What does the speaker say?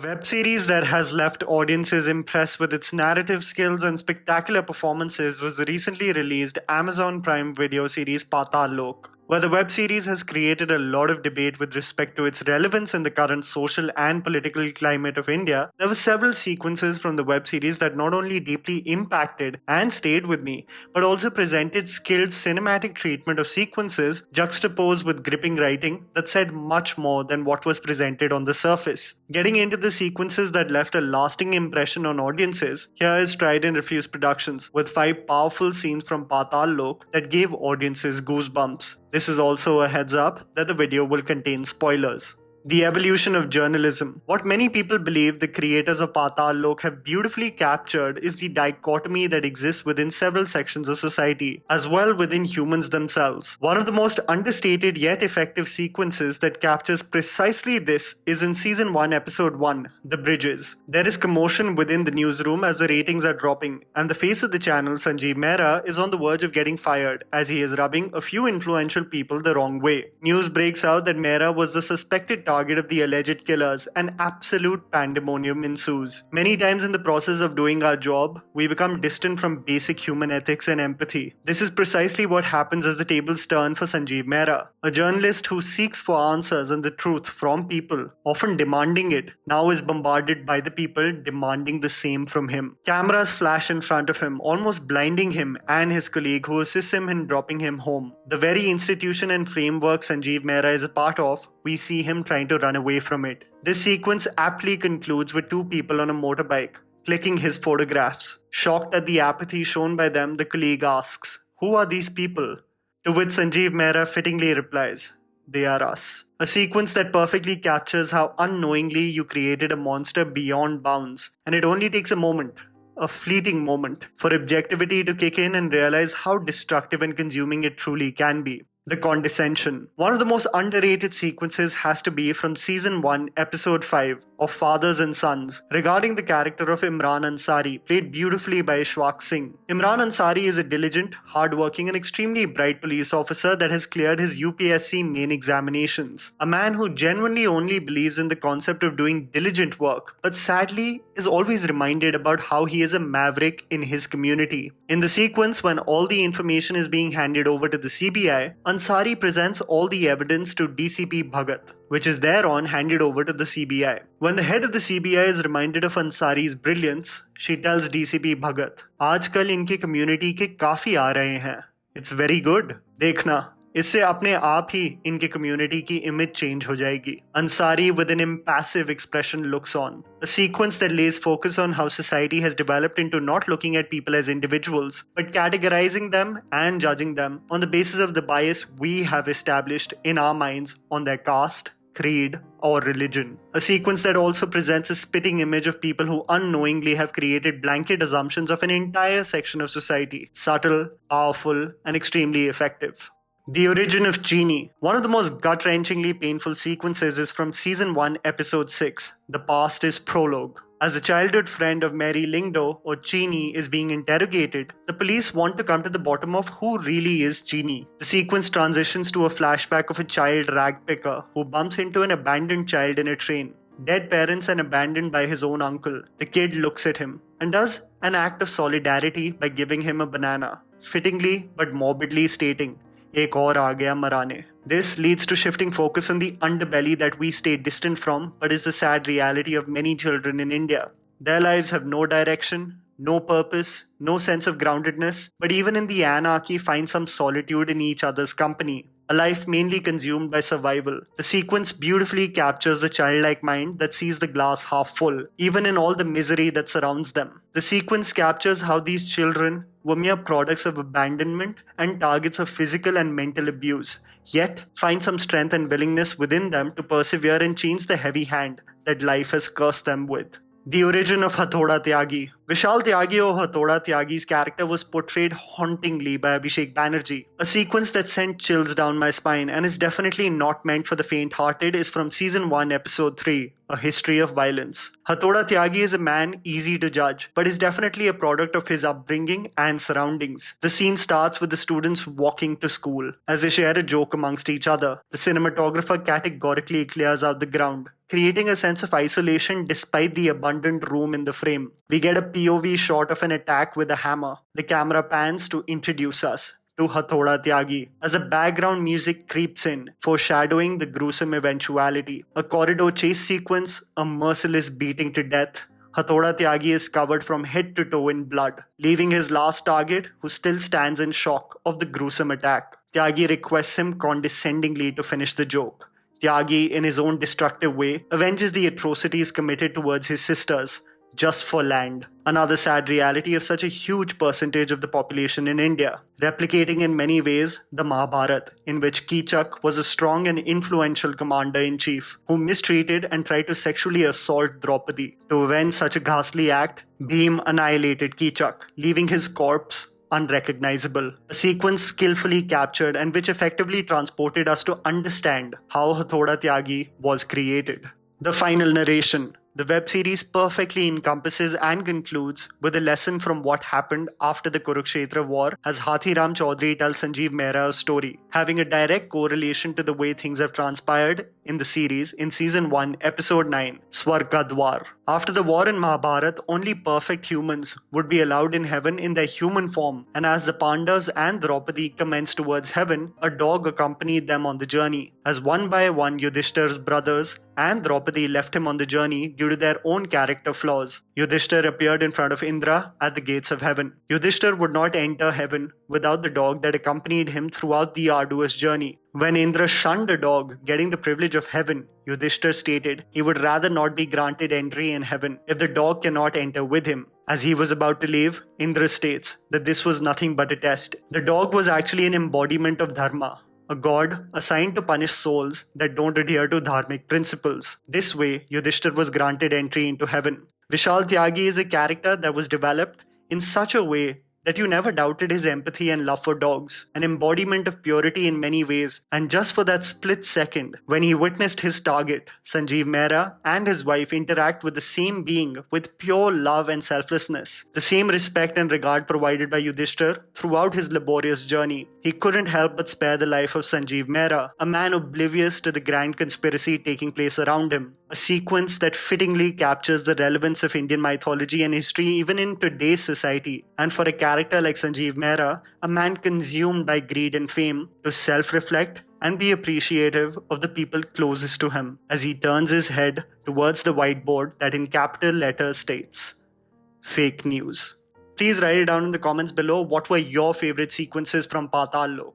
web series that has left audiences impressed with its narrative skills and spectacular performances was the recently released Amazon Prime Video series Paatal Lok. While the web series has created a lot of debate with respect to its relevance in the current social and political climate of India, there were several sequences from the web series that not only deeply impacted and stayed with me, but also presented skilled cinematic treatment of sequences juxtaposed with gripping writing that said much more than what was presented on the surface. Getting into the sequences that left a lasting impression on audiences, here is Tried&Refused Productions with 5 powerful scenes from Paatal Lok that gave audiences goosebumps. This is also a heads up that the video will contain spoilers. The evolution of journalism. What many people believe the creators of Paatal Lok have beautifully captured is the dichotomy that exists within several sections of society, as well within humans themselves. One of the most understated yet effective sequences that captures precisely this is in Season 1, Episode 1, The Bridges. There is commotion within the newsroom as the ratings are dropping, and the face of the channel, Sanjeev Mehra, is on the verge of getting fired as he is rubbing a few influential people the wrong way. News breaks out that Mehra was the suspected target of the alleged killers, and absolute pandemonium ensues. Many times in the process of doing our job, we become distant from basic human ethics and empathy. This is precisely what happens as the tables turn for Sanjeev Mehra, a journalist who seeks for answers and the truth from people, often demanding it, now is bombarded by the people demanding the same from him. Cameras flash in front of him, almost blinding him and his colleague who assists him in dropping him home. The very institution and framework Sanjeev Mehra is a part of, we see him trying to run away from it. This sequence aptly concludes with 2 people on a motorbike, clicking his photographs. Shocked at the apathy shown by them, the colleague asks, "Who are these people?" To which Sanjeev Mehra fittingly replies, "They are us." A sequence that perfectly captures how unknowingly you created a monster beyond bounds, and it only takes a moment, a fleeting moment, for objectivity to kick in and realize how destructive and consuming it truly can be. The condescension. One of the most underrated sequences has to be from Season 1, Episode 5 of Fathers and Sons, regarding the character of Imran Ansari, played beautifully by Ishwaq Singh. Imran Ansari is a diligent, hardworking and extremely bright police officer that has cleared his UPSC main examinations. A man who genuinely only believes in the concept of doing diligent work, but sadly is always reminded about how he is a maverick in his community. In the sequence when all the information is being handed over to the CBI, Ansari presents all the evidence to DCP Bhagat, which is thereon handed over to the CBI. When the head of the CBI is reminded of Ansari's brilliance, she tells DCP Bhagat, "आजकल इनके community के काफी आ रहे हैं. It's very good. देखना. इससे अपने आप ही इनके community की image change हो जाएगी." Ansari with an impassive expression looks on. A sequence that lays focus on how society has developed into not looking at people as individuals, but categorizing them and judging them on the basis of the bias we have established in our minds on their caste, creed, or religion. A sequence that also presents a spitting image of people who unknowingly have created blanket assumptions of an entire section of society. Subtle, powerful, and extremely effective. The origin of CHINI. One of the most gut-wrenchingly painful sequences is from Season 1, Episode 6, The Past is Prologue. As the childhood friend of Mary Lingdo, or CHINI, is being interrogated, the police want to come to the bottom of who really is CHINI. The sequence transitions to a flashback of a child ragpicker who bumps into an abandoned child in a train. Dead parents and abandoned by his own uncle. The kid looks at him and does an act of solidarity by giving him a banana, fittingly but morbidly stating, "Ek aur aa gaya marane." This leads to shifting focus on the underbelly that we stay distant from, but is the sad reality of many children in India. Their lives have no direction, no purpose, no sense of groundedness, but even in the anarchy find some solitude in each other's company. A life mainly consumed by survival. The sequence beautifully captures the childlike mind that sees the glass half full, even in all the misery that surrounds them. The sequence captures how these children were mere products of abandonment and targets of physical and mental abuse, yet find some strength and willingness within them to persevere and change the heavy hand that life has cursed them with. The origin of HATHODA TYAGI. Vishal Tyagi or Hathoda Tyagi's character was portrayed hauntingly by Abhishek Banerjee. A sequence that sent chills down my spine and is definitely not meant for the faint-hearted is from Season 1, Episode 3, A History of Violence. Hathoda Tyagi is a man easy to judge, but is definitely a product of his upbringing and surroundings. The scene starts with the students walking to school. As they share a joke amongst each other, the cinematographer categorically clears out the ground, creating a sense of isolation despite the abundant room in the frame. We get a POV shot of an attack with a hammer. The camera pans to introduce us to Hathoda Tyagi as the background music creeps in, foreshadowing the gruesome eventuality. A corridor chase sequence, a merciless beating to death. Hathoda Tyagi is covered from head to toe in blood, leaving his last target, who still stands in shock of the gruesome attack. Tyagi requests him condescendingly to finish the joke. Tyagi, in his own destructive way, avenges the atrocities committed towards his sisters, just for land. Another sad reality of such a huge percentage of the population in India. Replicating in many ways the Mahabharata, in which Kichak was a strong and influential commander-in-chief who mistreated and tried to sexually assault Draupadi. To avenge such a ghastly act, Bhim annihilated Kichak, leaving his corpse unrecognizable. A sequence skillfully captured and which effectively transported us to understand how Hathoda Tyagi was created. The final narration. The web series perfectly encompasses and concludes with a lesson from what happened after the Kurukshetra war, as Hathiram Chaudhary tells Sanjeev Mehra's story, having a direct correlation to the way things have transpired in the series in Season 1, Episode 9, Swargadwar. After the war in Mahabharata, only perfect humans would be allowed in heaven in their human form, and as the Pandavas and Draupadi commenced towards heaven, a dog accompanied them on the journey. As one by one Yudhishthir's brothers and Draupadi left him on the journey due to their own character flaws, Yudhishthir appeared in front of Indra at the gates of heaven. Yudhishthir would not enter heaven without the dog that accompanied him throughout the arduous journey. When Indra shunned a dog getting the privilege of heaven, Yudhishthir stated he would rather not be granted entry in heaven if the dog cannot enter with him. As he was about to leave, Indra states that this was nothing but a test. The dog was actually an embodiment of Dharma, a god assigned to punish souls that don't adhere to dharmic principles. This way, Yudhishthir was granted entry into heaven. Vishal Tyagi is a character that was developed in such a way that you never doubted his empathy and love for dogs, an embodiment of purity in many ways, and just for that split second, when he witnessed his target, Sanjeev Mehra, and his wife interact with the same being with pure love and selflessness, the same respect and regard provided by Yudhishthir throughout his laborious journey, he couldn't help but spare the life of Sanjeev Mehra, a man oblivious to the grand conspiracy taking place around him. A sequence that fittingly captures the relevance of Indian mythology and history even in today's society, and for a character like Sanjeev Mehra, a man consumed by greed and fame, to self-reflect and be appreciative of the people closest to him as he turns his head towards the whiteboard that in capital letters states, "Fake news." Please write it down in the comments below. What were your favorite sequences from Paatal Lok?